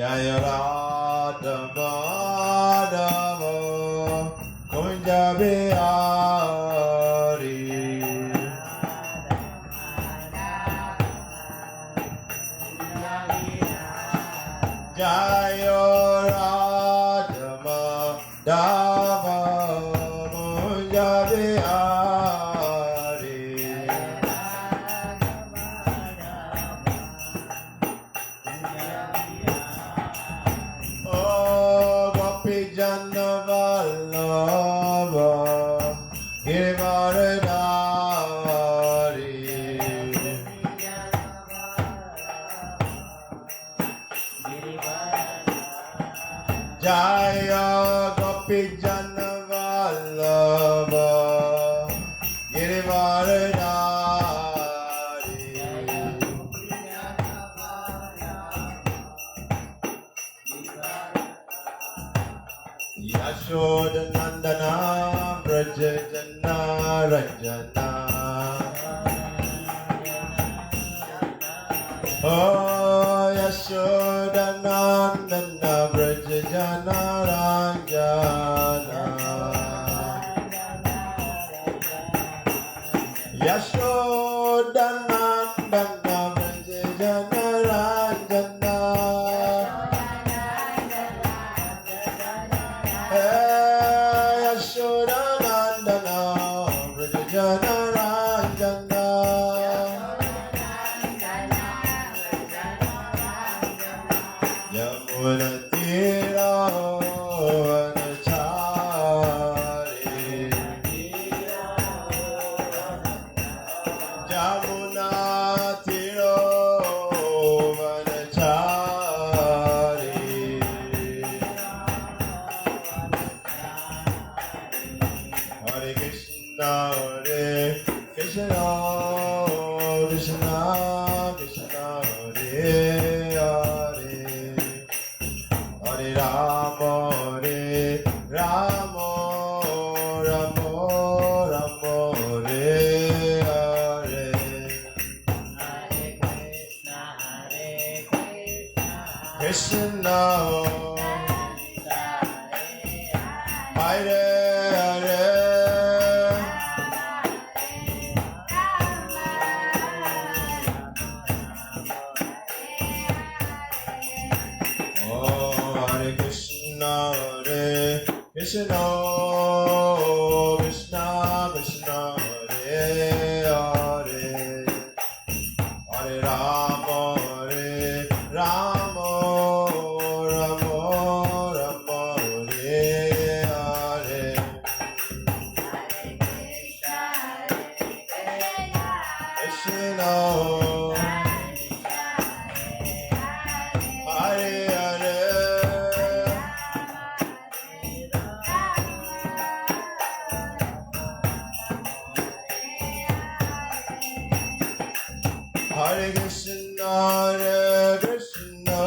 Jaya Radha Madhava Kunja Bihari Jaya Radha Madhava Kunja Bihari Oh Gopi Jana Vallabha Girivaradhari Jaya Gopi Jana Vallabha Girivaradhari Yashoda Nandana Braja Jana Ranjana Oh Yashoda Nandana Braja Jana Ranjana Yashoda Nandana Braja Jana Ranjana Yashoda Nandana Braja Jana Ranjana Yamuna Tira Vanachari Yamuna Tira Vanachari Hare Krishna Krishna Krishna Krishna Hare Hare Hare Rama Rama Rama Rama Hare Hare Krishna Hare Hare Oh Hare Krishna Krishna Krishna Krishna Hare Hare Hare Rama Rama Rama Rama Hare Hare Krishna Hare Hare Hare Krishna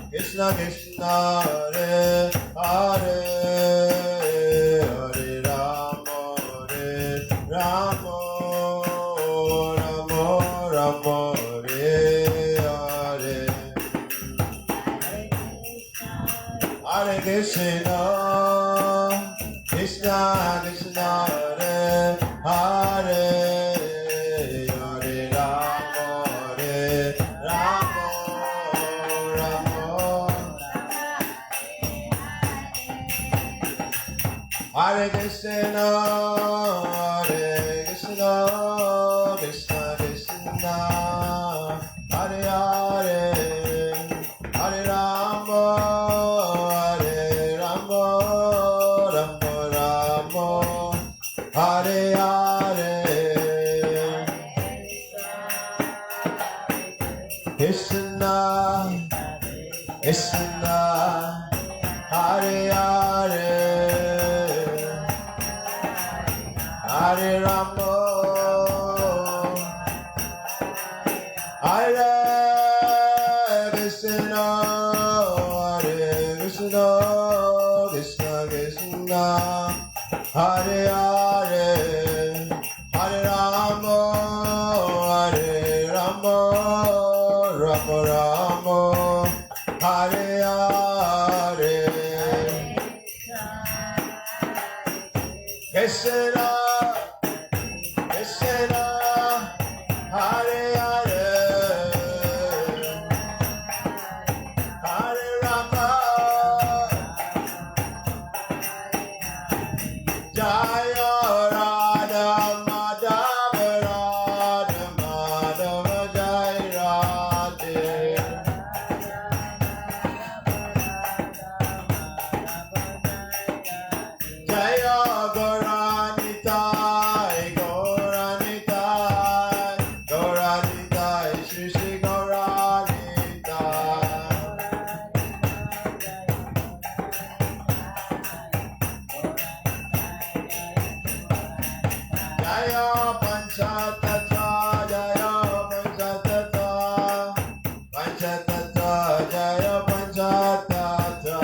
Krishna Krishna Hare Hare Hare Rama Rama Rama Rama Hare Hare Hare Krishna Krishna Krishna Hare Hare Hare Rama Rama Hare Krishna Krishna Krishna Hare Hare Hare Rama Rama Rama Hare Hare Krishna Krishna Hare Hare Hare Rama Hare Krishna Krishna Krishna Hare Hare Hare Rama Rama Rama Krishna, Hare Hare, Hare Rama, Jaya Radha Madhava Radha Madhava Jaya Radhe. Jaya Gauranitai, Gauranitai, Gauranitai, Shri Shri Gauranitai. Jaya Panchatattva, Jaya Panchatattva, Panchatattva, Jaya Panchatattva.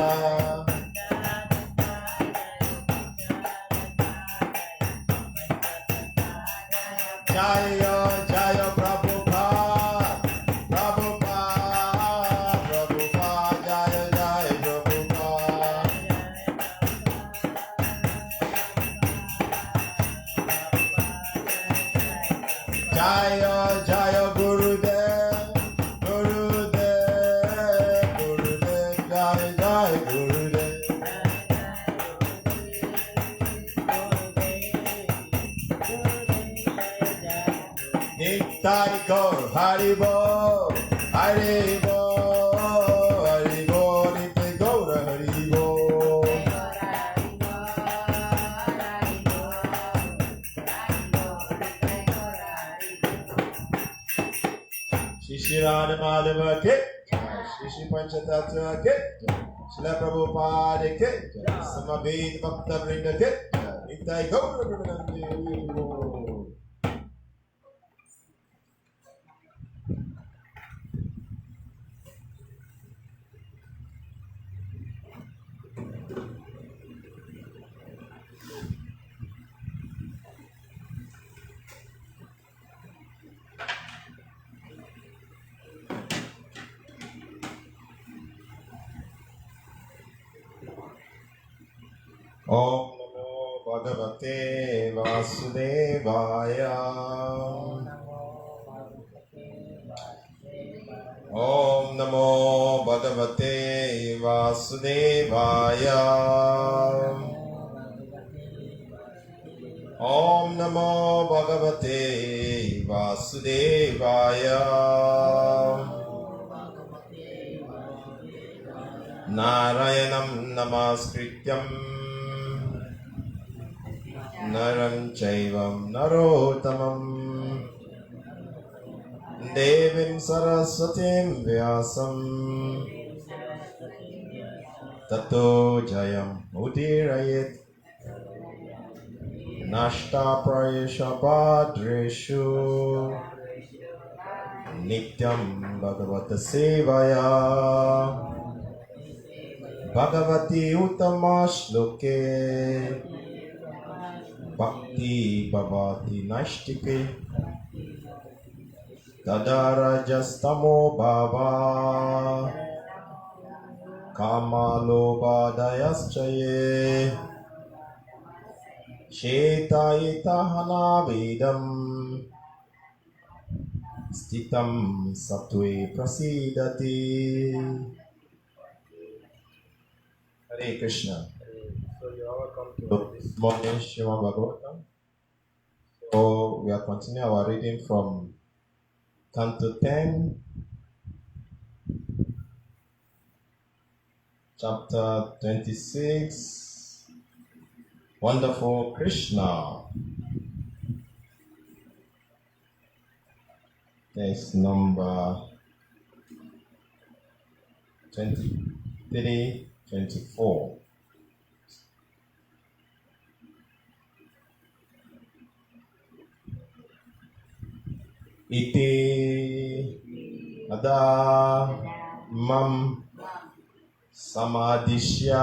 Jaya Jaya Prabhupada, Prabhupada, Prabhupada, Jaya Jaya Prabhupada. Jaya Jaya Gurudev, Gurudev, Gurudev, Jaya Jaya Gurudev. Nitai Gaur, Haribo, Haribo, Haribo, Nitai Gaur, Haribo. Shri Radha Madhava Ke, Shri Panchatattva Ke, Shri Prabhupada Ke, Samaved Bhakta Vrinda Ke, Nitai Gaur, Haribo. Om Namo Bhagavate Vasudevaya. Om Namo Bhagavate Vasudevaya. Om Namo Bhagavate Vasudevaya. Narayanam Namaskrityam Naram Chaivam Narottamam Devim Saraswatim Vyasam Tato Jayam Udirayet Nashta Prayesha Padreshu Nityam Bhagavata Sevaya Bhagavati Uttama Shloke Bhakti Bhavati Nashtike Tadarajastamo Bhava Kamalobhadayaschaye Shetayitahanabidam Stitam Satve Prasidati. Hare Krishna. So you all come to Good morning, Srimad Bhagavatam. So we are continuing our reading from Canto 10, chapter 26. Wonderful Krishna. Text number 23, 24. Iti ada mam samadishya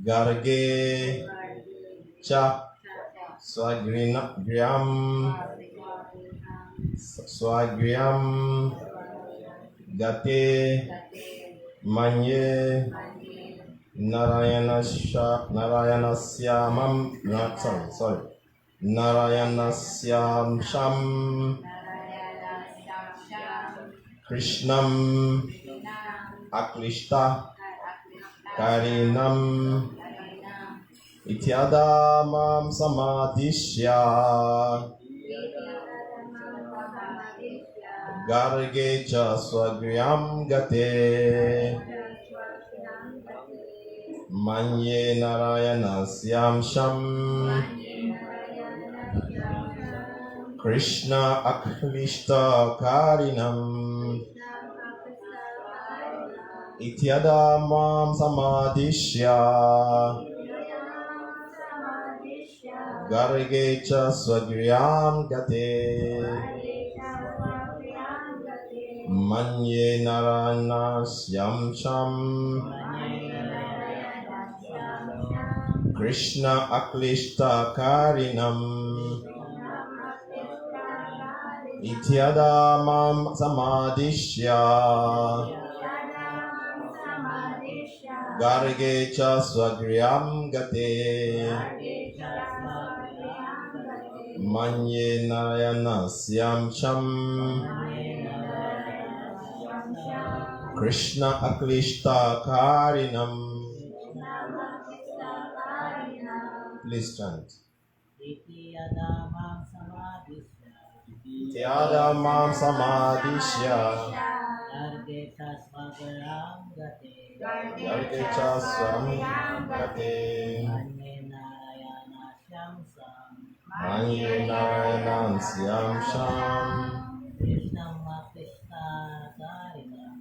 garge cha swagriam gate manye narayanasya Narayanasya Sham Krishnam Aklishta Karinam Ityadamam Samadhishya Garge cha Swagryam Gate Manye Narayanasya Sham Krishna Aklishta Karinam Ityadamam Samadhishya Garge cha Swagryam Gate Manye Narayana Sham Krishna Aklishta Karinam Ityadamam Samadhishya Garge cha Swagryam Gate Manye Narayana Sham Krishna Aklishta Karinam. Please chant. Ityadamam Samadhishya Garge cha Swagryam Gate Manye Narayana Sham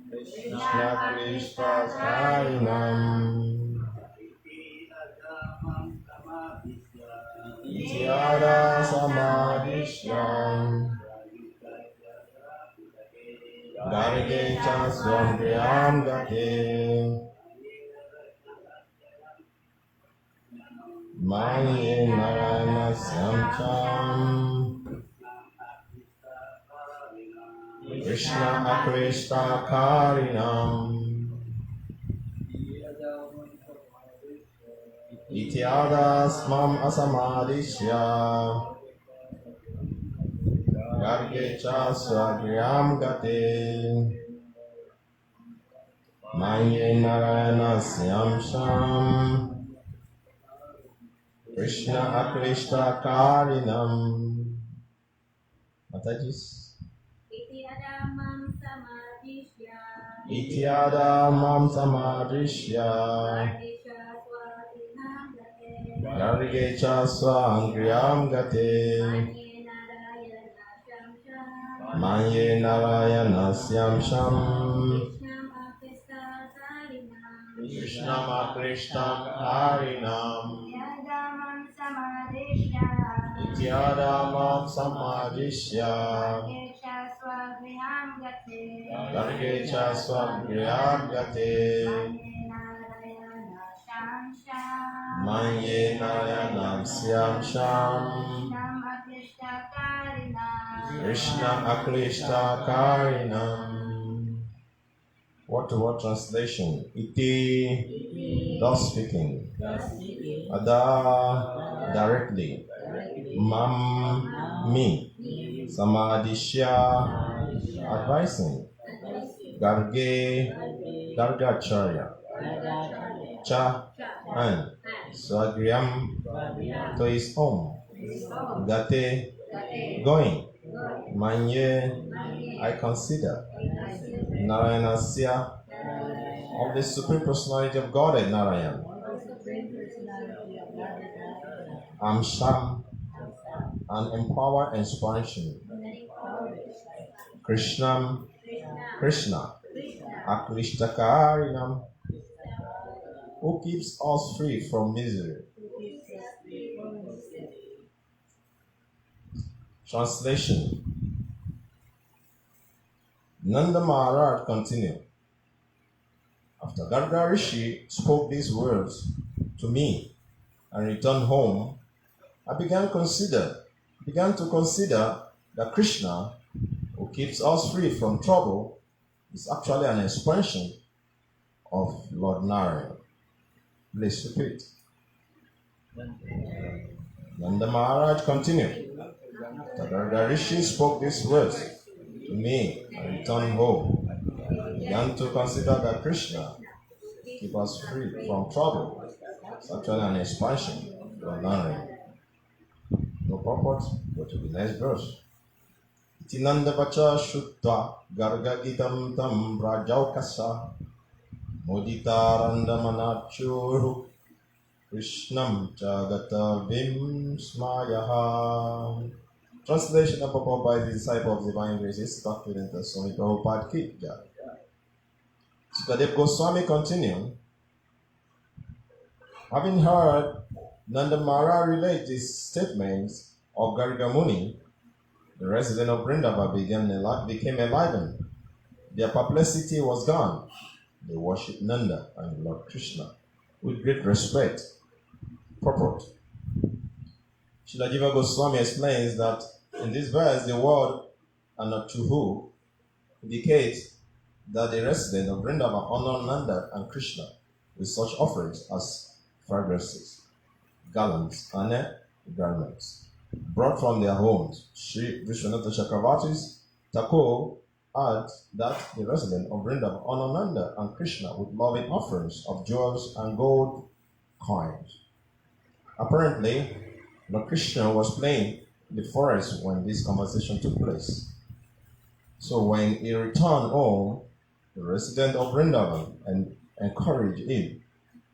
Krishna Krishna Karinam Ityada Samadhishya Garge cha Swagryam Gate Manye Narayana Sham Krishna Akrishna Karinam Ityada Smam Asamadhishya Garge cha Swagryam Gate Manye Narayana Sham Krishna Akrishna Karinam. Matajis. Ityadamam Samadhishya Garge cha Swagryam Gate Manye Narayana Sham Krishna Krishna Harinam Ityadamam Samadhishya Garge cha Swagryam Gate Manye Narayana Sham Krishna Aklishta Karinam. Word to word translation. Iti, thus speaking. Ada, directly. Mam, me. Samadhishya, advising. Garge, Gargacharya. Cha, and. Swagryam, to his home. Gate, going. Manye, I consider. Narayanasya, of the Supreme Personality of Godhead, Narayan. Amsham, an empowered expansion. Krishnam, Krishna. Aklishtakaarinam, who keeps us free from misery. Translation. Nanda Maharaj continued. After Garga Rishi spoke these words to me and returned home, I began to consider that Krishna, who keeps us free from trouble, is actually an expansion of Lord Narayan. Please repeat. Nanda Maharaj continued. The Rishi spoke these words to me and returned home. I began to consider that Krishna keep us free from trouble. It's actually an expansion of your learning. No purport, go to the next verse. Itinanda Bacha Shutta Garga Gitam Tam Brajaukasa Mudita Randamanachu Krishnam Jagata Vim Smayaha. Translation of Papa by the disciple of divine grace is Bhaktivedanta the Swami Prabhupada Ki Jai. Sukadev Goswami continued. Having heard Nanda Maharaj relate these statements of Garga Muni, the resident of Vrindavan became enlightened. Their perplexity was gone. They worshipped Nanda and Lord Krishna with great respect. Purport. Srila Jiva Goswami explains that in this verse, the word Anatuhu indicates that the resident of Vrindavan honored Nanda and Krishna with such offerings as fragrances, garlands, and garments brought from their homes. Sri Vishwanatha Chakravarti's Thakur adds that the resident of Vrindavan honored Nanda and Krishna with loving offerings of jewels and gold coins. Apparently, Lord Krishna was playing in the forest when this conversation took place. So when he returned home, the resident of Vrindavan encouraged him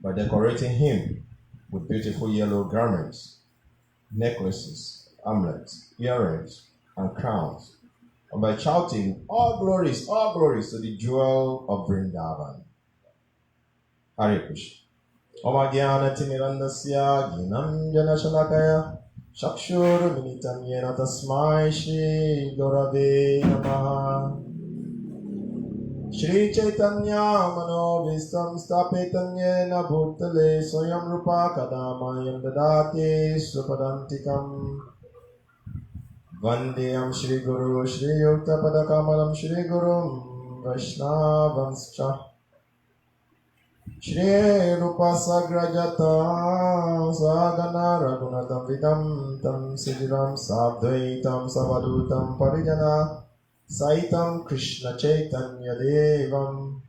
by decorating him with beautiful yellow garments, necklaces, amulets, earrings, and crowns, and by shouting, all glories to the jewel of Vrindavan. Hare Krishna. Omagyanati Timirandasya Ginam Janashalakaya Shakshur Minitam Yena Tasmai Shri Gurave Namaha. Shri Chaitanya Manovistam Stapitam Yena Bhutale Soyam Rupa Kadamayam Dadati Supadantikam Vandiyam Shri Guru Shri Yukta Padakamalam Shri Gurum Vaishnavanscha Shri Rupa Sagrajata Sagana Raghunatam Vidam Tam Sijiram Sadvaitam Savadutam Parijana Saitam Krishna Chaitanya Devam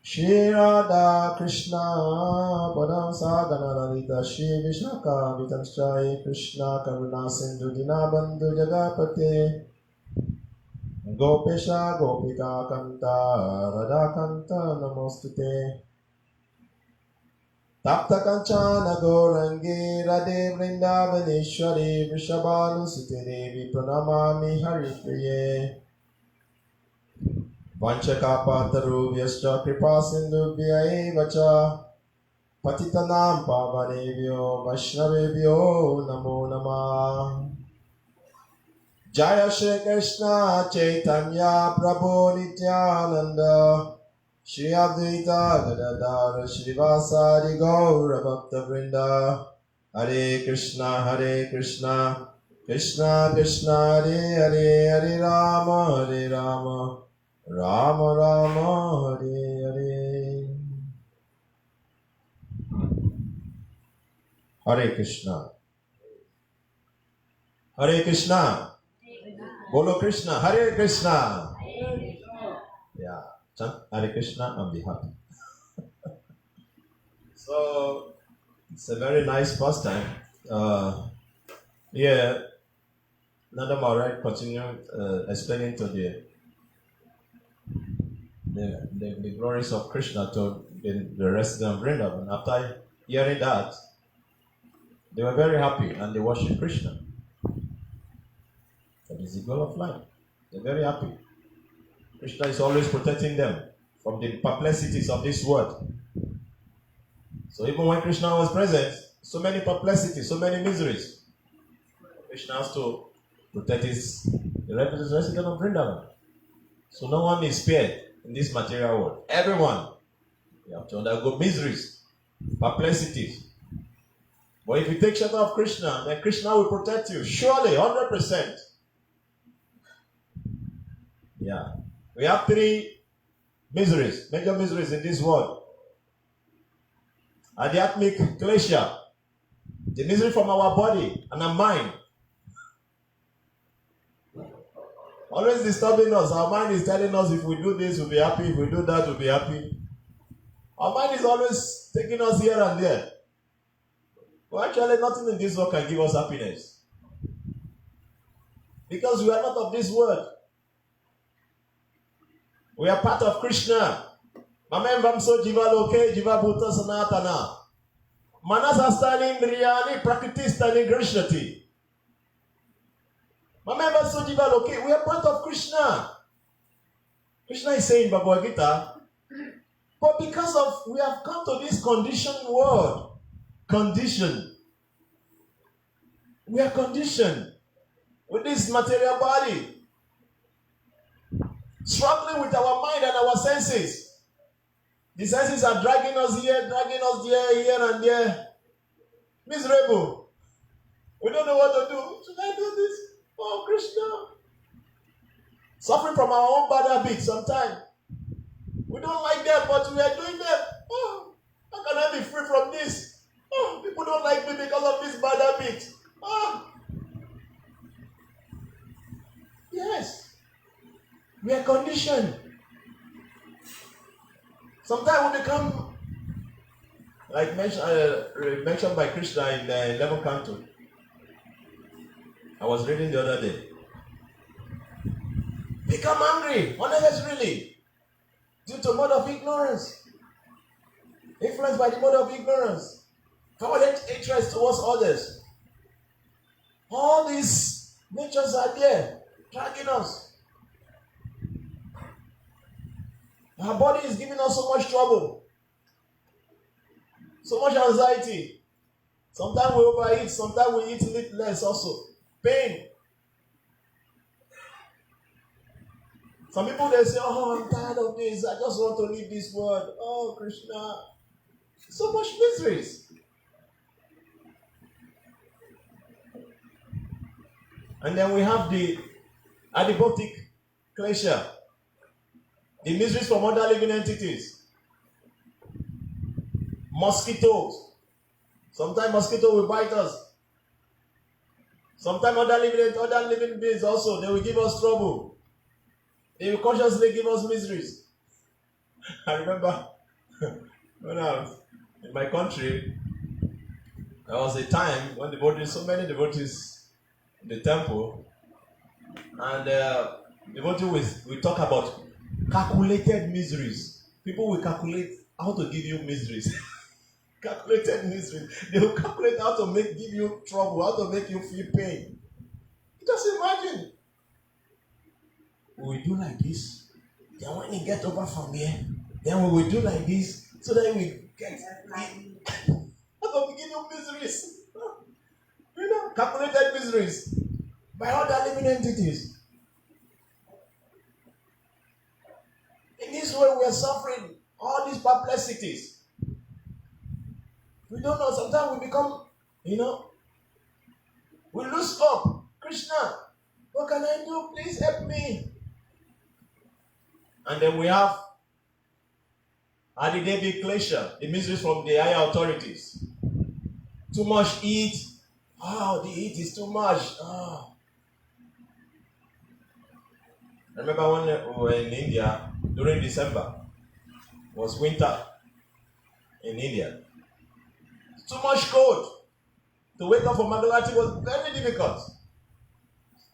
Shri Radha Krishna Padam Sagana Lalita Shri Vishnaka Vitamshai Krishna Karuna Sindhu Dinabandhu Jagapate Gopesha Gopika Kanta Radha Kanta Namostute Tapta Kanchana Gorangi Radhe Vrindavaneshwari Vrishabhanu Sute Devi Pranamami Haripriye Vanchakapataru Vyascha Kripa Sindhubhya Evacha Patitanam Pavanebhyo Vaishnavebhyo Namo Namah. Jaya Shri Krishna Chaitanya Prabhu Nityananda Shri Advaita Gadadhara Srivasadi Gaura Bhakta Vrinda. Hare Krishna Krishna Krishna Hare Hare, Hare Rama Rama Rama Hare Hare. Hare Krishna. Hare Krishna. Bolo Krishna. Hare Krishna. Yeah. Chant Hare Krishna and be happy. So, it's a very nice pastime. Here, Nanda Maharaj continued explaining to the glories of Krishna to the resident of Vrindavan. After hearing that, they were very happy and they worshiped Krishna. That is the goal of life. They're very happy. Krishna is always protecting them from the perplexities of this world. So even when Krishna was present, so many perplexities, so many miseries, Krishna has to protect the resident of Vrindavan. So no one is spared in this material world. Everyone, you have to undergo miseries, perplexities. But if you take shelter of Krishna, then Krishna will protect you. Surely, 100%. Yeah. We have three miseries, major miseries in this world. Adhyatmic klesha, The misery from our body and our mind. Always disturbing us. Our mind is telling us if we do this, we'll be happy. If we do that, we'll be happy. Our mind is always taking us here and there. But actually, nothing in this world can give us happiness. Because we are not of this world. We are part of Krishna. Mamembamso jiva loke jiva bhuta sanatana. Manasastani indriyani prakriti grishnati. Mamembamso jiva loke. We are part of Krishna. Krishna is saying in Bhagavad Gita, but because of we have come to this conditioned world, we are conditioned with this material body, struggling with our mind and our senses. The senses are dragging us here, dragging us there, here and there. Miserable. We don't know what to do. Should I do this? Oh, Krishna. Suffering from our own bad habits sometimes. We don't like them, but we are doing them. Oh, how can I be free from this? Oh, people don't like me because of this bad habit. Oh. Yes. We are conditioned. Sometimes we become, like mentioned by Krishna in the 11th canto. I was reading the other day. Become angry unnecessarily due to mode of ignorance. Influenced by the mode of ignorance. Violent hatred towards others. All these natures are there, dragging us. Our body is giving us so much trouble, so much anxiety. Sometimes we overeat, sometimes we eat less also. Pain. Some people they say, oh, I'm tired of this. I just want to leave this world. Oh, Krishna. So much miseries. And then we have the adipotic klesha. The miseries from other living entities. Mosquitoes. Sometimes mosquitoes will bite us. Sometimes other living beings also, they will give us trouble. They will consciously give us miseries. I remember when I was in my country, there was a time when so many devotees in the temple, and devotees will talk about calculated miseries. People will calculate how to give you miseries. Calculated miseries. They will calculate how to give you trouble, how to make you feel pain. Just imagine. We will do like this. Then when you get over from here, then we will do like this. So that we get how to give you miseries. Calculated miseries by other living entities. In this way, we are suffering all these perplexities. We don't know. Sometimes we become, we lose hope. Krishna, what can I do? Please help me. And then we have Adidevi Klesha, the miseries from the higher authorities. Too much heat. Oh, the heat is too much. Oh. I remember when we were in India during December. It was winter in India. Too much cold. To wake up for Magalati was very difficult.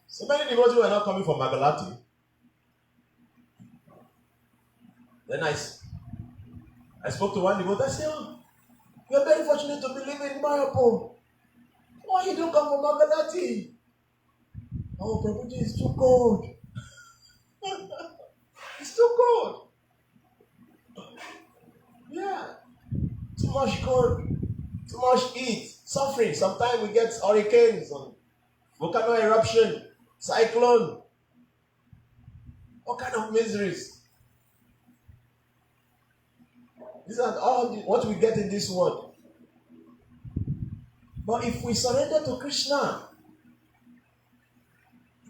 So many devotees were not coming from Magalati. Then I spoke to one devotee. I said, oh, you are very fortunate to be living in Mayapur. Why you don't come from Magalati? Oh, Prabhuji, it's too cold. It's too cold. Yeah. Too much cold. Too much heat. Suffering. Sometimes we get hurricanes, volcano eruption, cyclone. All kind of miseries. These are all what we get in this world. But if we surrender to Krishna,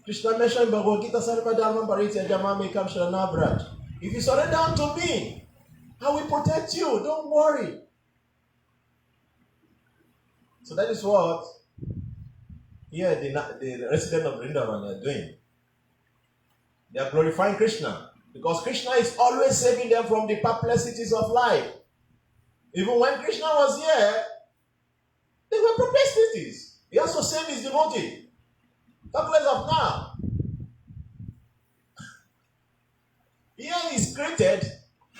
Krishna mentioned in Bhagavad Gita, Sarvadharma Paritya Jamami Kam Sharanabhraj. If you surrender unto me, I will protect you. Don't worry. So that is what here the resident of Vrindavan are doing. They are glorifying Krishna because Krishna is always saving them from the perplexities of life. Even when Krishna was here, they were perplexities. He also saved his devotee. Talk less of now. Here he is created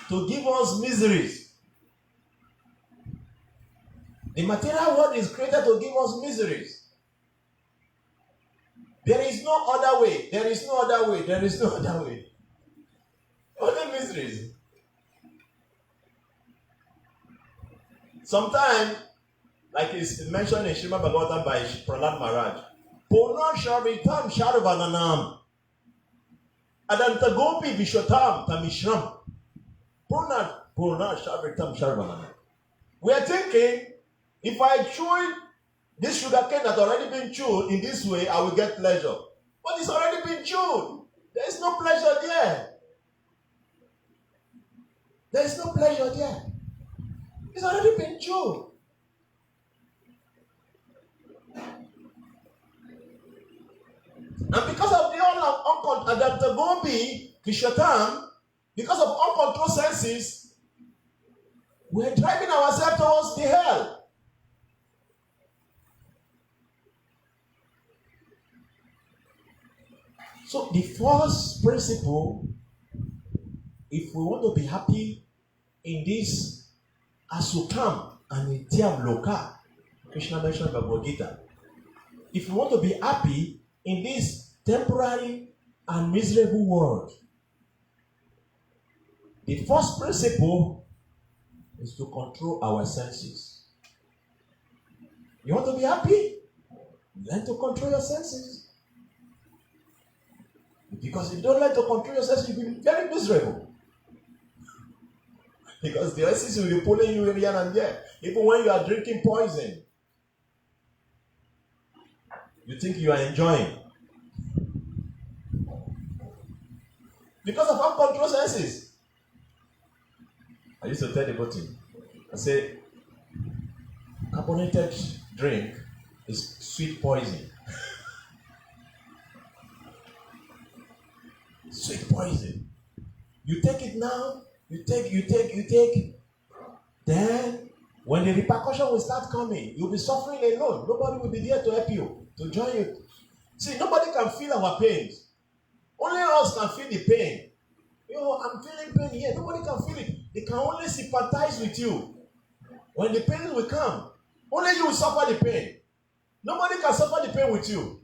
to give us miseries. The material world is created to give us miseries. There is no other way. There is no other way. There is no other way. Only miseries. Sometimes, like it's mentioned in Srimad Bhagavatam by Prahlad Maharaj, Purna Sharitam Sharvananam Adantagopi Vishwatam Tamishram. Purna Sharitam Sharvananam. We are thinking, if I chew this sugar cane that already been chewed in this way, I will get pleasure. But it's already been chewed. There is no pleasure there. There is no pleasure there. It's already been chewed. And because of the Adaptagobi Kishatam, because of uncontrolled senses, we're driving ourselves towards the hell. So the first principle, if we want to be happy in this Asukam and Nityam Loka, Krishna mentioned in Bhagavad Gita, if we want to be happy in this temporary and miserable world, the first principle is to control our senses. You want to be happy? Learn to control your senses. Because if you don't learn to control your senses, you'll be very miserable. Because the senses will be pulling you here and there. Even when you are drinking poison, you think you are enjoying. Because of uncontrolled senses. I used to tell the body, I say, carbonated drink is sweet poison. Sweet poison. You take it now, you take. Then, when the repercussion will start coming, you'll be suffering alone. Nobody will be there to help you, to join you. See, nobody can feel our pains. Only us can feel the pain. I'm feeling pain here. Nobody can feel it. They can only sympathize with you. When the pain will come, only you will suffer the pain. Nobody can suffer the pain with you.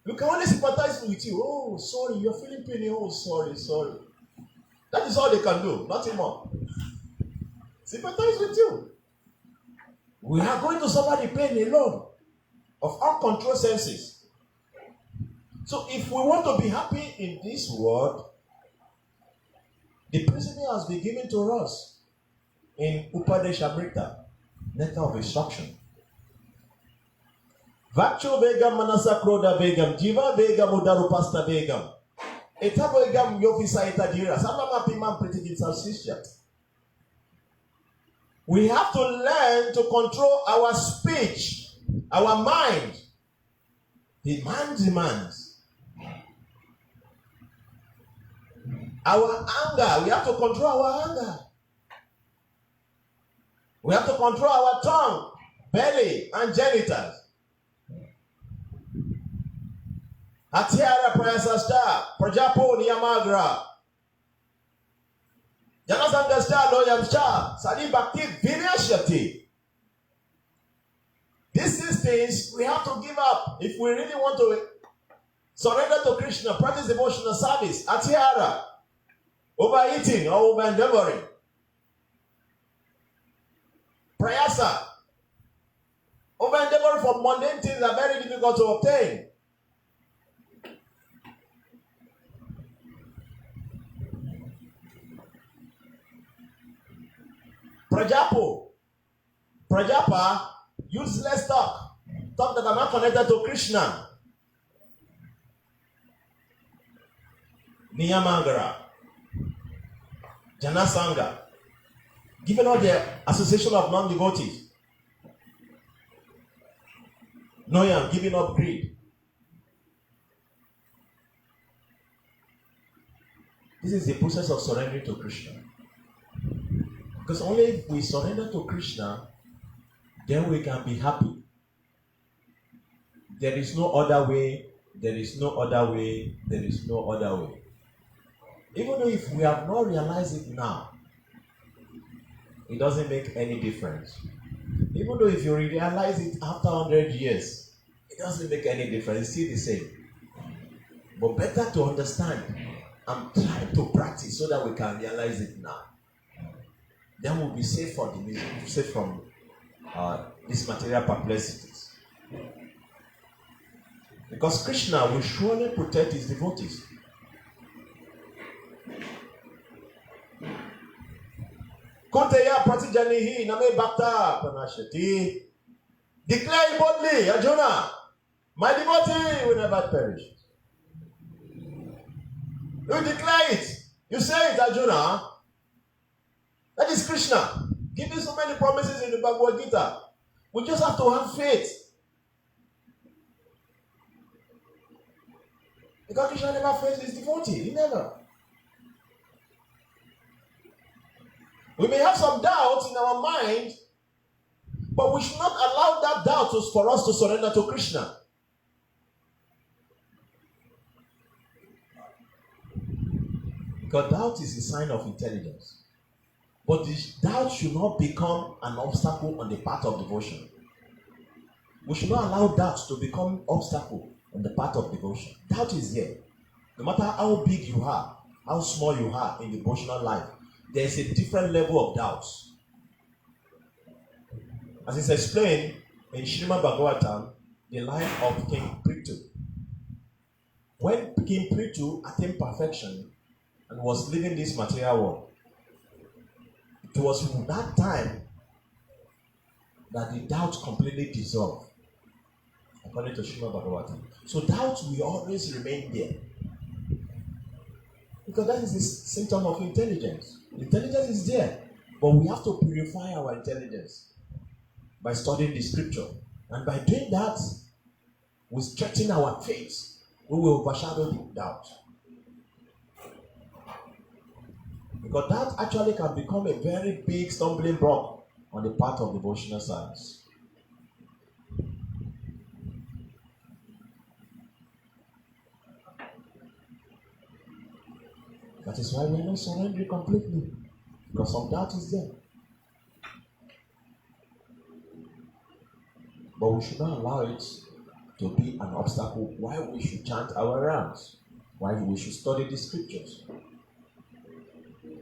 You can only sympathize with you. Oh, sorry, you're feeling pain. Oh, sorry. That is all they can do, nothing more. Sympathize with you. We are going to suffer the pain alone of uncontrolled senses. So if we want to be happy in this world, the principle has been given to us in Upadeshamrita, Nectar of Instruction. Vacho vegam manasa kroda vegam, jiva vegam udarupasta vegam. Eta vegam yofisa eta dira. Samama pimam pritikin salsisya. We have to learn to control our speech, our mind. The mind demands. Our anger, we have to control our anger. We have to control our tongue, belly, and genitals. Hatiara prayasasta, prajapo niyamagra. Janasangasta loyamsha, sali bhakti viryashyati. These things we have to give up if we really want to surrender to Krishna, practice devotional service. Hatiara, overeating or over-endeavoring. Prayasa, over-endeavoring for mundane things are very difficult to obtain. Prajapa, useless talk that are not connected to Krishna. Niyamangara, Janasanga, given all the association of non-devotees. Knowing and giving up greed. This is the process of surrendering to Krishna. Because only if we surrender to Krishna, then we can be happy. There is no other way, there is no other way, there is no other way. Even though if we have not realized it now, it doesn't make any difference. Even though if you realize it after 100 years, it doesn't make any difference, it's still the same. But better to understand and try to practice so that we can realize it now. Then we'll be safe from these material perplexities. Because Krishna will surely protect his devotees. Kunteya pratijanihi name bhakta pranashati. Declare boldly, Arjuna, my devotee will never perish. You declare it. You say it, Arjuna. That is Krishna. Giving so many promises in the Bhagavad Gita. We just have to have faith. Because Krishna never fails his devotee. He never. We may have some doubts in our mind, but we should not allow that doubt for us to surrender to Krishna. Because doubt is a sign of intelligence. But this doubt should not become an obstacle on the path of devotion. We should not allow doubt to become an obstacle on the path of devotion. Doubt is there. No matter how big you are, how small you are in devotional life, there is a different level of doubts. As it's explained in Srimad Bhagavatam, the life of King Prithu. When King Prithu attained perfection and was living this material world, it was from that time that the doubt completely dissolved, according to Srimad Bhagavatam. So doubt will always remain there. Because that is the symptom of intelligence. Intelligence is there, but we have to purify our intelligence by studying the scripture. And by doing that, we strengthen our faith. We will overshadow the doubt. Because that actually can become a very big stumbling block on the path of devotional science. That is why we are not surrendering completely. Because some doubt is there. But we should not allow it to be an obstacle why we should chant our rounds, why we should study the scriptures,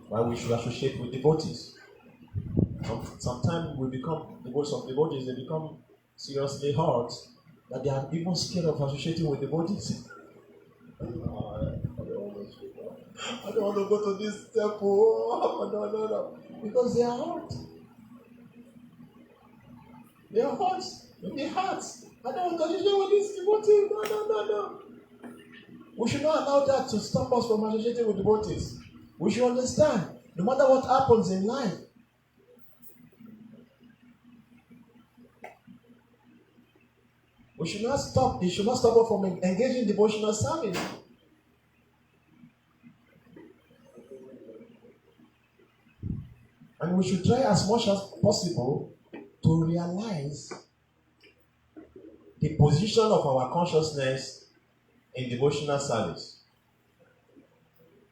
why we should associate with devotees. Sometimes we become, some devotees, they become seriously hurt that they are even scared of associating with devotees. I don't want to go to this temple. No. Because they are hurt. They are hurt in the heart. I don't want to associate with this devotee. No. We should not allow that to stop us from associating with devotees. We should understand, no matter what happens in life, we should not stop. It should not stop us from engaging in devotional service. And we should try as much as possible to realize the position of our consciousness in devotional service.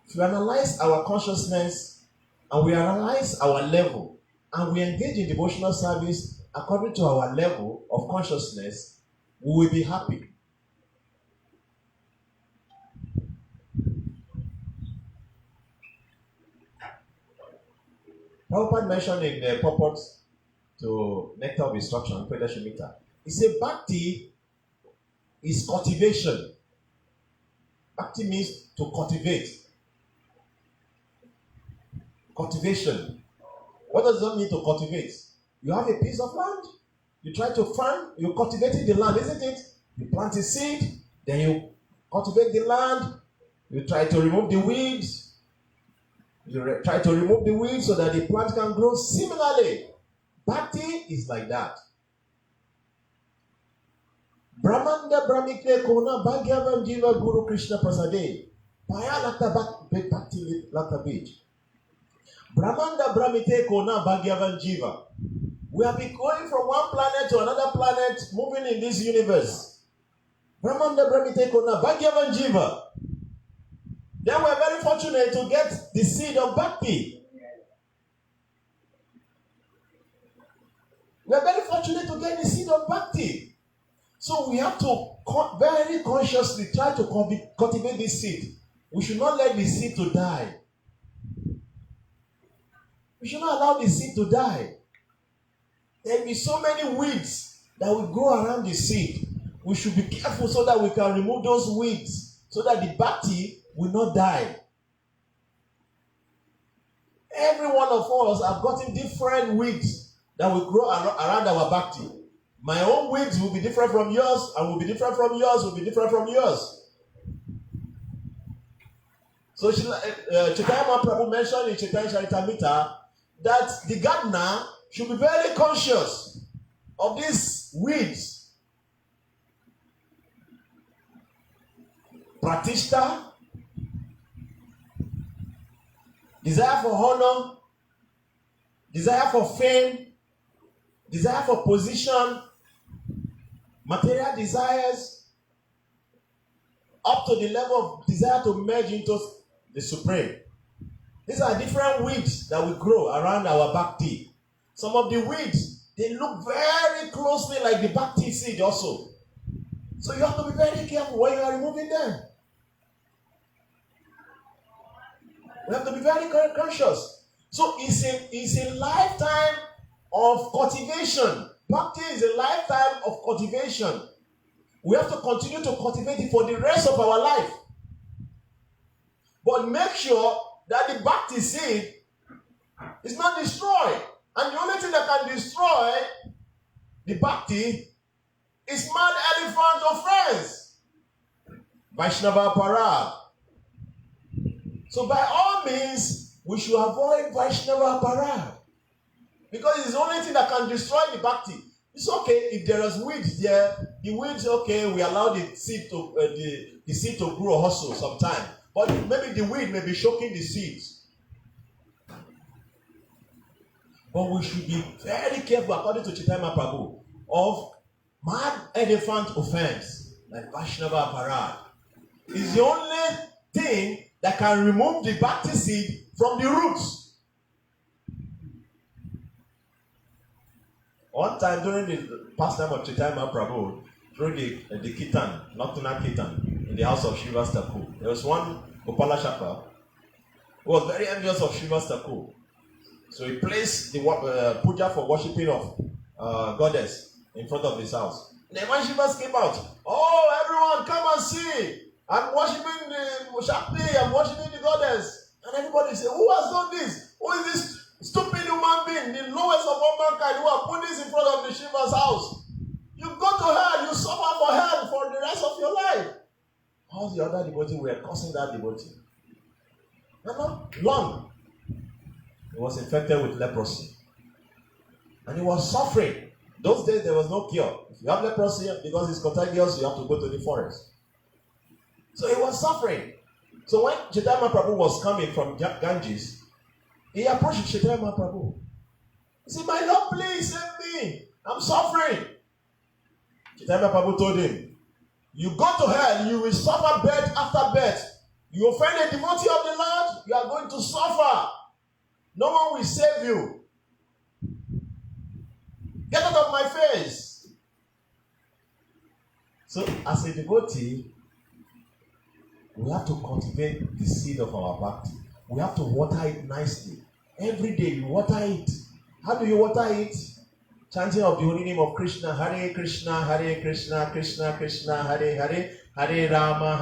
If we analyze our consciousness and we analyze our level and we engage in devotional service according to our level of consciousness, we will be happy. Prabhupada mentioned in the purport to Nectar of Instruction, Shemita, he said Bhakti is cultivation. Bhakti means to cultivate. Cultivation. What does that mean to cultivate? You have a piece of land, you try to farm, you're cultivating the land, isn't it? You plant a seed, then you cultivate the land, you try to remove the weeds. Try to remove the weeds so that the plant can grow. Similarly, Bhakti is like that. Brahmanda Brahmikle Kona Bhagyavan Jiva Guru Krishna Prasade. Paya Lata Bhakti Lata Beach. Brahmanda Brahmite Kona Bhagyavan Jiva. We have been going from one planet to another planet, moving in this universe. Brahmanda Brahmite Kona Bhagyavan Jiva. Then we are very fortunate to get the seed of Bhakti. We are very fortunate to get the seed of Bhakti. So we have to very consciously try to cultivate this seed. We should not let the seed to die. We should not allow the seed to die. There will be so many weeds that will grow around the seed. We should be careful so that we can remove those weeds, so that the Bhakti will not die. Every one of us have gotten different weeds that will grow around our Bhakti. My own weeds will be different from yours, and will be different from yours, will be different from yours. So Chaitanya Mahaprabhu mentioned in Chaitanya Charitamrita that the gardener should be very conscious of these weeds. Pratishta, desire for honor, desire for fame, desire for position, material desires, up to the level of desire to merge into the Supreme. These are different weeds that will grow around our Bhakti. Some of the weeds, they look very closely like the Bhakti seed also. So you have to be very careful when you are removing them. We have to be very conscious. So it's a lifetime of cultivation. Bhakti is a lifetime of cultivation. We have to continue to cultivate it for the rest of our life. But make sure that the Bhakti seed is not destroyed. And the only thing that can destroy the Bhakti is mad elephant offense. Vaishnava Parad. So by all means, we should avoid Vaishnava Parad. Because it's the only thing that can destroy the Bhakti. It's okay if there is weeds there. The weeds, okay, we allow the seed to grow also sometime. But maybe the weed may be choking the seeds. But we should be very careful, according to Chaitanya Mahaprabhu, of mad elephant offense, like Vaishnava Parad. It's the only thing that can remove the Bhakti seed from the roots. One time during the pastime of Chaitanya Mahaprabhu, during the Kirtan, Nocturnal Kirtan, in the house of Srivas Thakur, there was one Gopala Shaka who was very envious of Srivas Thakur. So he placed the puja for worshipping of goddess in front of his house. And then when Srivas came out, oh, everyone come and see. I'm worshipping the Shakti, I'm worshipping the goddess. And everybody said, who has done this? Who is this stupid human being, the lowest of all mankind, who have put this in front of the Shiva's house? You go to hell, you suffer for hell for the rest of your life. All the other devotees were cursing that devotee. No, long. He was infected with leprosy. And he was suffering. Those days there was no cure. If you have leprosy, because it's contagious, you have to go to the forest. So he was suffering. So when Chaitanya Mahaprabhu was coming from Ganges, he approached Chaitanya Mahaprabhu. He said, my Lord, please save me. I'm suffering. Chaitanya Mahaprabhu told him, you go to hell, you will suffer birth after birth. You offend a devotee of the Lord, you are going to suffer. No one will save you. Get out of my face. So as a devotee, we have to cultivate the seed of our bhakti. We have to water it nicely. Every day you water it. How do you water it? Chanting of the holy name of Krishna, Hare Krishna, Hare Krishna, Krishna Krishna, Hare Hare, Hare Rama,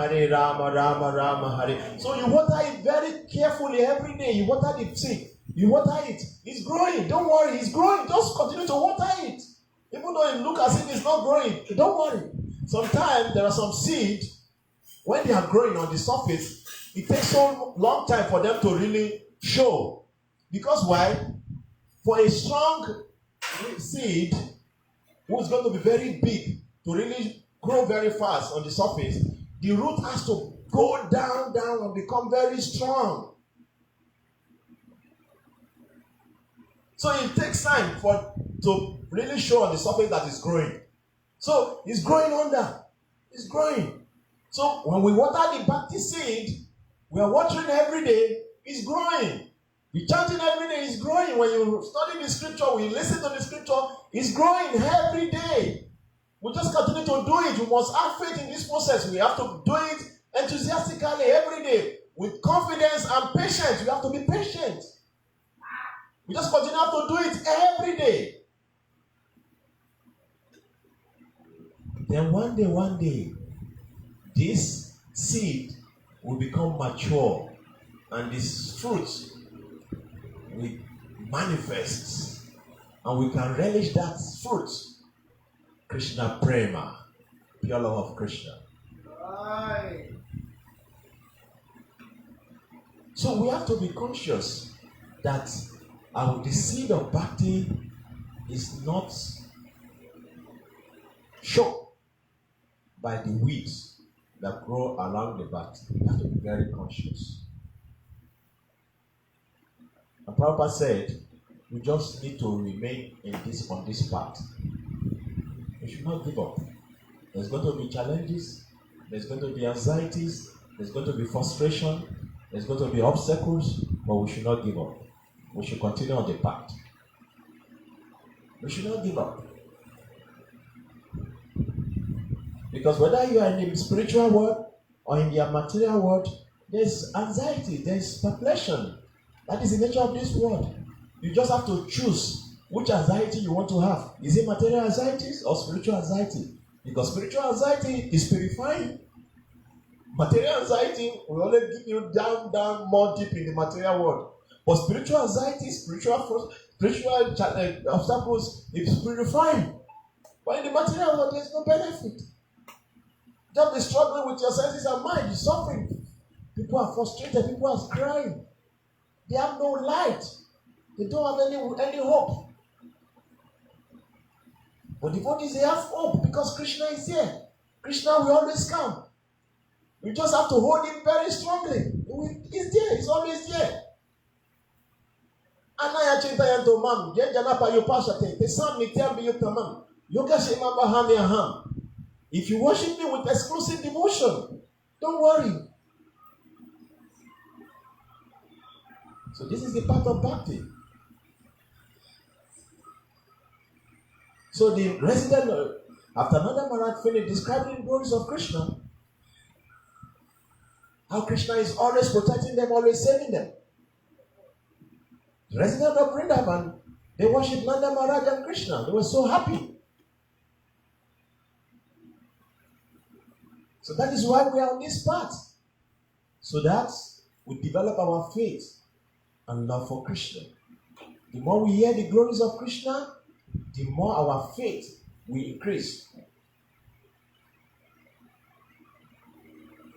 Rama Rama, Hare. So you water it very carefully every day. You water the seed. You water it. It's growing. Don't worry. It's growing. Just continue to water it. Even though it looks as if it's not growing, don't worry. Sometimes there are some seeds, when they are growing on the surface, it takes so long time for them to really show. Because why? For a strong seed, who is going to be very big, to really grow very fast on the surface, the root has to go down and become very strong. So it takes time to really show on the surface that it's growing. So it's growing under. It's growing. So when we water the Baptist seed, we are watering every day, it's growing. We chanting every day, it's growing. When you study the scripture, we listen to the scripture, it's growing every day. We just continue to do it. We must have faith in this process. We have to do it enthusiastically every day with confidence and patience. We have to be patient. We just continue to do it every day. Then one day, this seed will become mature and this fruit will manifest and we can relish that fruit. Krishna Prema, pure love of Krishna. Aye. So we have to be conscious that the seed of bhakti is not choked by the weeds that grow along the bhakti. We have to be very conscious. And Prabhupada said, we just need to remain on this path. We should not give up. There's going to be challenges, there's going to be anxieties, there's going to be frustration, there's going to be obstacles, but we should not give up. We should continue on the path. We should not give up. Because whether you are in the spiritual world or in the material world, there's anxiety, there's perplexion. That is the nature of this world. You just have to choose which anxiety you want to have. Is it material anxieties or spiritual anxiety? Because spiritual anxiety is purifying. Material anxiety will only give you down more deep in the material world. But spiritual anxiety, spiritual obstacles, it's purifying. But in the material world, there's no benefit. Just be struggling with your senses and mind. You're suffering. People are frustrated. People are crying. They have no light. They don't have any hope. But devotees, they have hope because Krishna is here. Krishna will always come. We just have to hold him very strongly. He's there. He's always there. Anaya chintayanto mam. Jenjanapa yopashate. Tesam nityam biyotamam. Yoga shema bahami aham. If you worship me with exclusive devotion, don't worry. So this is the path of bhakti. So the resident, after Nanda Maharaj finished describing the glories of Krishna, how Krishna is always protecting them, always saving them. The resident of Vrindavan, they worshiped Nanda Maharaj and Krishna. They were so happy. So that is why we are on this path. So that we develop our faith and love for Krishna. The more we hear the glories of Krishna, the more our faith will increase.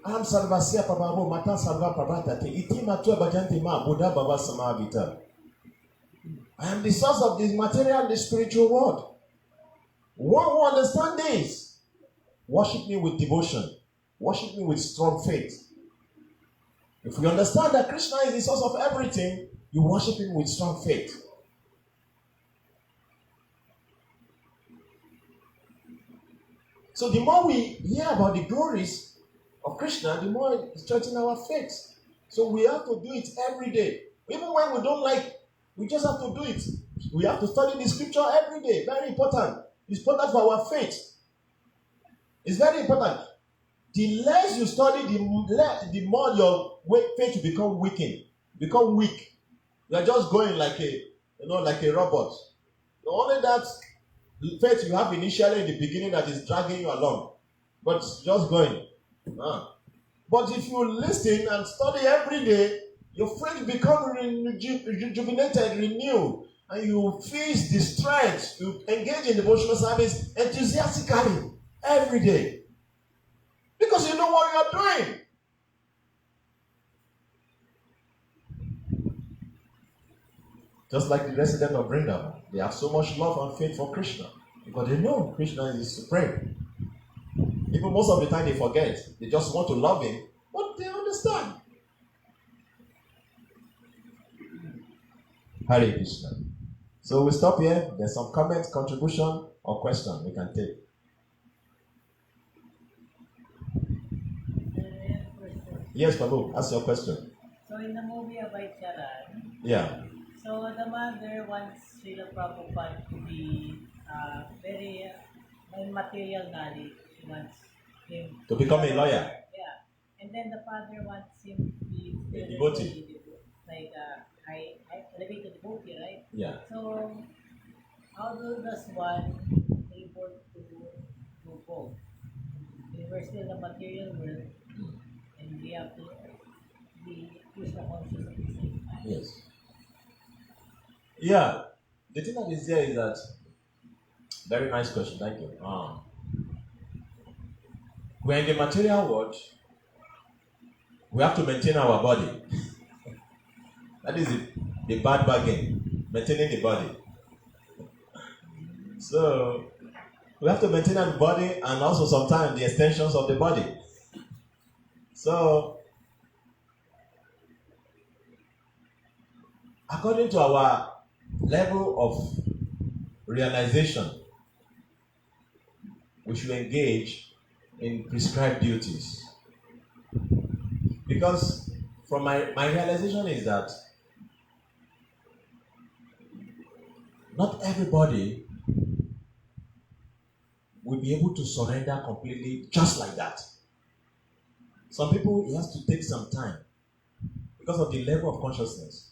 Aham sarvasya pababo mata sarva prabhatate iti matwa bhajanti ma buddha bhava samavita. I am the source of this material and the spiritual world. One who understands this, worship me with devotion. Worship me with strong faith. If you understand that Krishna is the source of everything, you worship him with strong faith. So the more we hear about the glories of Krishna, the more it strengthens our faith. So we have to do it every day. Even when we don't like, we just have to do it. We have to study the scripture every day. Very important. It's important for our faith. It's very important. The less you study, the more your faith will become weakened. Become weak. You are just going like a robot. Only that faith you have initially in the beginning that is dragging you along. But just going. But if you listen and study every day, your faith become rejuvenated, renewed, and you feel the strength to engage in devotional service enthusiastically every day. Because you know what you are doing. Just like the resident of Vrindavan, they have so much love and faith for Krishna because they know Krishna is supreme. Even most of the time they forget. They just want to love him, but they understand. Hare Krishna. So we stop here. There's some comments, contribution, or question we can take. Yes, Babu, ask your question. So in the movie Abhay Charan, Yeah. so the mother wants Srila Prabhupada to be very in material knowledge. She wants him To become a lawyer. Yeah, and then the father wants him to be A devotee. like high elevated devotee, right? Yeah. So how does one able to do both? We're still in the material world, and we have to be Krishna conscious at the same time. Yes. Yeah. The thing that is there is that very nice question. Thank you. We're in the material world. We have to maintain our body. That is the bad bargain. Maintaining the body. So we have to maintain our body and also sometimes the extensions of the body. So according to our level of realization, we should engage in prescribed duties. Because from my realization is that not everybody will be able to surrender completely just like that. Some people, it has to take some time because of the level of consciousness.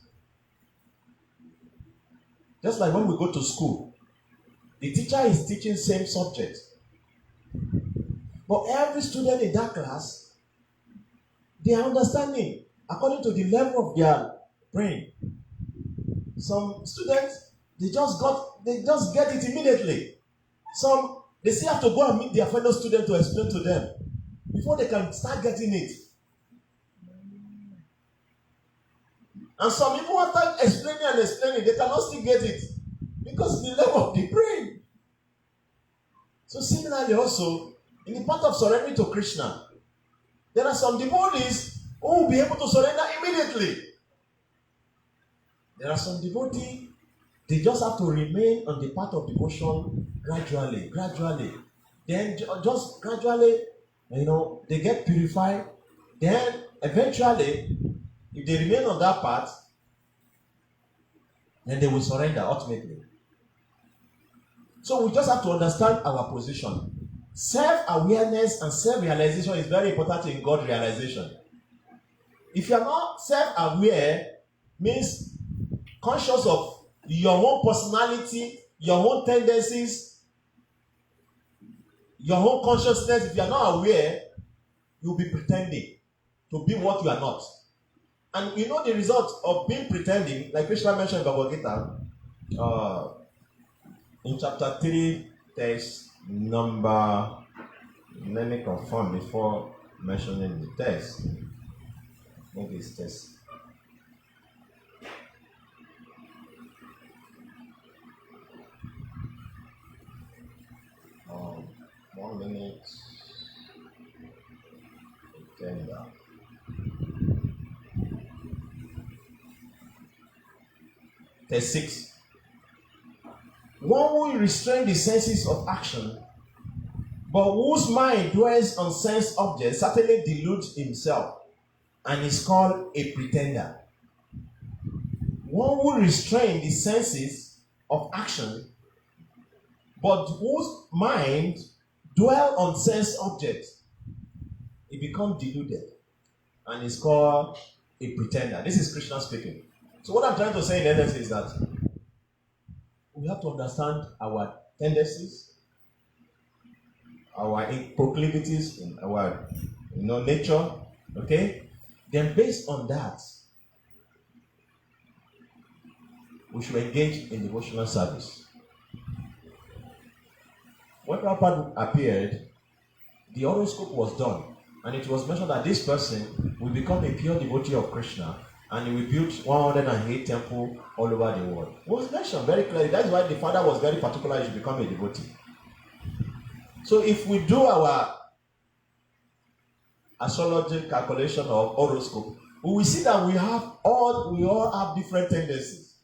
Just like when we go to school, the teacher is teaching same subject. But every student in that class, they are understanding according to the level of their brain. Some students, they just get it immediately. Some, they still have to go and meet their fellow student to explain to them before they can start getting it. And some people, after explaining, they cannot still get it because the level of the brain. So similarly also, in the part of surrendering to Krishna, there are some devotees who will be able to surrender immediately. There are some devotees, they just have to remain on the path of devotion gradually. Then just gradually, they get purified. Then eventually, if they remain on that path, then they will surrender ultimately. So we just have to understand our position. Self-awareness and self-realization is very important in God realization. If you are not self-aware, means conscious of your own personality, your own tendencies, your own consciousness. If you are not aware, you'll be pretending to be what you are not. And you know the result of being pretending, like Krishna mentioned in Bhagavatam, in chapter 3, text number, let me confirm before mentioning the text. Maybe it's text. One minute. Agenda. Text 6. One who restrains the senses of action, but whose mind dwells on sense objects, certainly deludes himself and is called a pretender. One who restrains the senses of action, but whose mind dwells on sense objects, he becomes deluded and is called a pretender. This is Krishna speaking. So what I'm trying to say in essence is that we have to understand our tendencies, our proclivities, in our nature, okay? Then based on that, we should engage in devotional service. When Prabhupada appeared, the horoscope was done, and it was mentioned that this person will become a pure devotee of Krishna, and he will build 108 temples all over the world. It was mentioned very clearly. That's why the father was very particular he should become a devotee. So if we do our astrology calculation or horoscope, we will see that we all have different tendencies.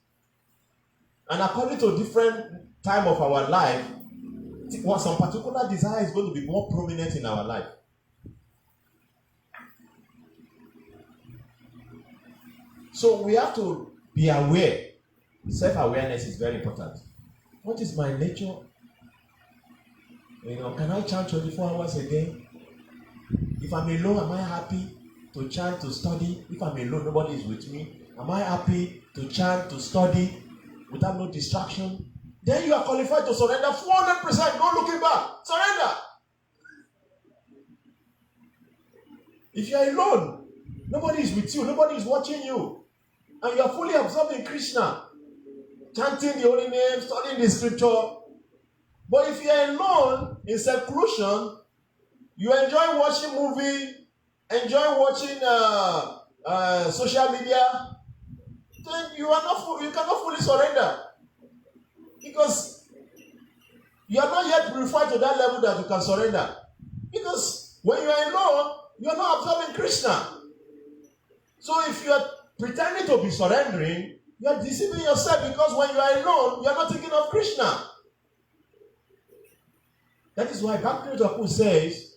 And according to different time of our life, some particular desire is going to be more prominent in our life. So we have to be aware. Self-awareness is very important. What is my nature? Can I chant 24 hours a day? If I'm alone, am I happy to chant, to study? If I'm alone, nobody is with me. Am I happy to chant, to study without no distraction? Then you are qualified to surrender 400%. No looking back. Surrender. If you are alone, nobody is with you, nobody is watching you, and you are fully absorbed in Krishna, chanting the holy name, studying the scripture. But if you are alone in seclusion, you enjoy watching movie, enjoy watching social media, then you cannot fully surrender, because you are not yet purified to that level that you can surrender. Because when you are alone, you are not absorbing Krishna. So if you are pretending to be surrendering, you are deceiving yourself, because when you are alone, you are not thinking of Krishna. That is why Bhagavatam says,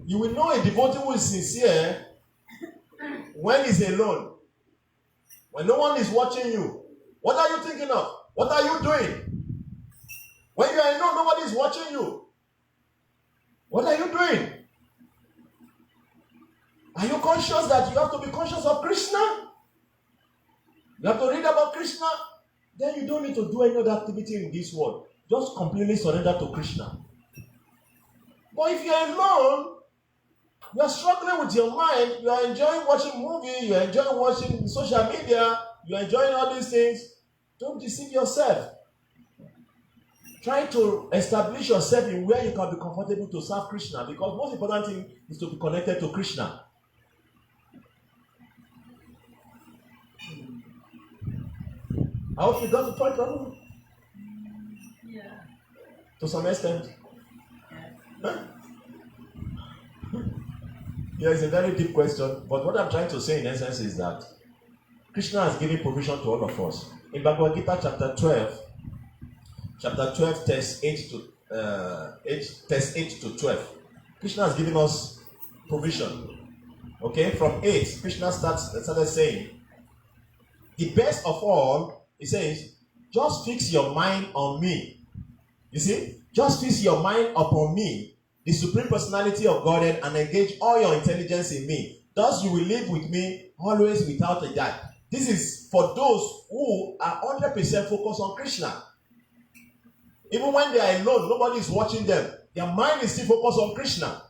you will know a devotee who is sincere when he's alone. When no one is watching you. What are you thinking of? What are you doing? When you are alone, nobody is watching you. What are you doing? Are you conscious that you have to be conscious of Krishna? You have to read about Krishna? Then you don't need to do any other activity in this world. Just completely surrender to Krishna. But if you are alone, you are struggling with your mind, you are enjoying watching movies, you are enjoying watching social media, you are enjoying all these things, don't deceive yourself. Try to establish yourself in where you can be comfortable to serve Krishna, because most important thing is to be connected to Krishna. I hope you got the point, Prabhu. Yeah. To some extent. Yeah. Huh? Yeah, it's a very deep question, but what I'm trying to say in essence is that Krishna has given provision to all of us. In Bhagavad Gita chapter 12, text 8 to 12, Krishna has given us provision. Okay, from 8, Krishna started saying, the best of all, he says, just fix your mind on me. You see, just fix your mind upon me, the Supreme Personality of Godhead, and engage all your intelligence in me. Thus you will live with me always without a doubt. This is for those who are 100% focused on Krishna. Even when they are alone, nobody is watching them. Their mind is still focused on Krishna.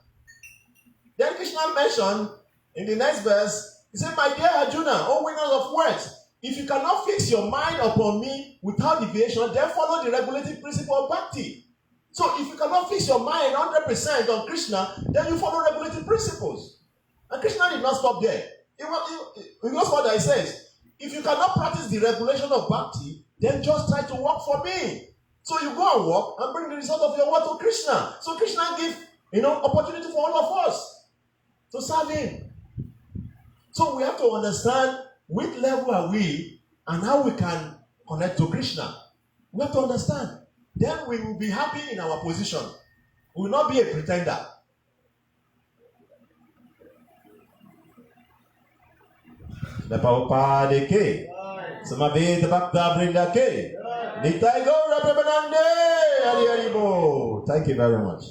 Then Krishna mentioned in the next verse, he said, my dear Arjuna, O winners of words, if you cannot fix your mind upon me without deviation, then follow the regulative principle of bhakti. So if you cannot fix your mind 100% on Krishna, then you follow regulative principles. And Krishna did not stop there. He knows what he says. If you cannot practice the regulation of bhakti, then just try to work for me. So you go and work and bring the result of your work to Krishna. So Krishna gives, opportunity for all of us to serve him. So we have to understand which level are we and how we can connect to Krishna. We have to understand. Then we will be happy in our position. We will not be a pretender. The Prabhupada ke, Samaveda Bhakta Vrinda ke, Nitai Gaura Premanande, Hari Hari Bo. Thank you very much.